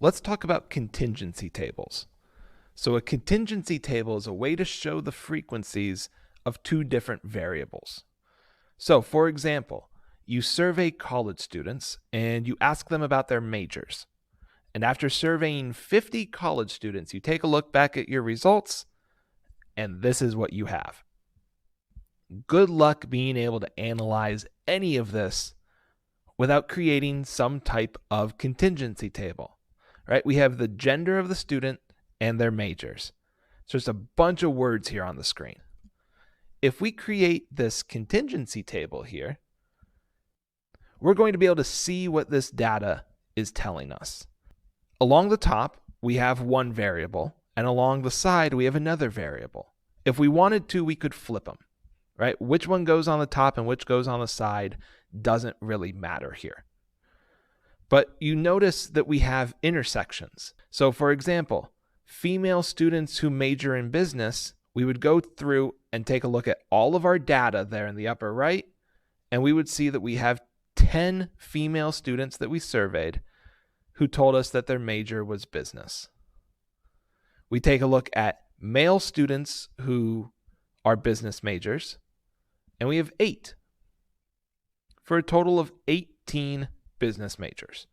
let's talk about contingency tables. So a contingency table is a way to show the frequencies of two different variables. So for example, you survey college students and you ask them about their majors. And after surveying 50 college students, you take a look back at your results, and this is what you have. Good luck being able to analyze any of this without creating some type of contingency table, right? We have the gender of the student and their majors. So there's a bunch of words here on the screen. If we create this contingency table here, we're going to be able to see what this data is telling us. Along the top, we have one variable, and along the side, we have another variable. If we wanted to, we could flip them, right? Which one goes on the top and which goes on the side doesn't really matter here. But you notice that we have intersections. So for example, female students who major in business, we would go through and take a look at all of our data there in the upper right, and we would see that we have 10 female students that we surveyed who told us that their major was business. We take a look at male students who are business majors, and we have 8, for a total of 18 business majors.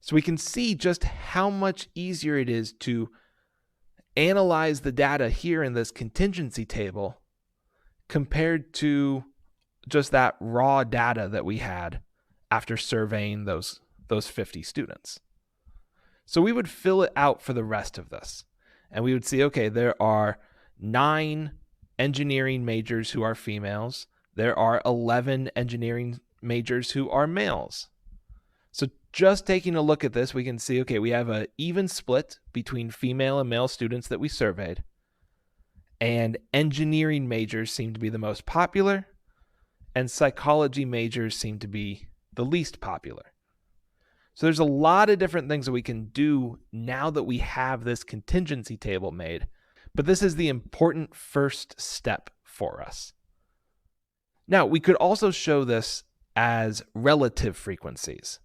So we can see just how much easier it is to analyze the data here in this contingency table compared to just that raw data that we had after surveying those 50 students. So we would fill it out for the rest of this. And we would see, okay, there are 9 engineering majors who are females. There are 11 engineering majors who are males. So just taking a look at this, we can see, okay, we have an even split between female and male students that we surveyed. And engineering majors seem to be the most popular, and psychology majors seem to be the least popular. So there's a lot of different things that we can do now that we have this contingency table made, but this is the important first step for us. Now, we could also show this as relative frequencies.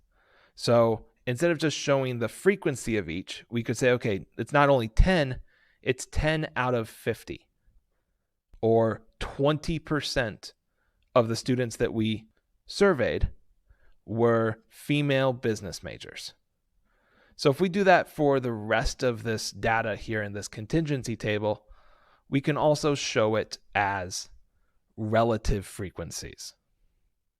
So instead of just showing the frequency of each, we could say, okay, it's not only 10, it's 10 out of 50, or 20% of the students that we surveyed were female business majors. So if we do that for the rest of this data here in this contingency table, we can also show it as relative frequencies.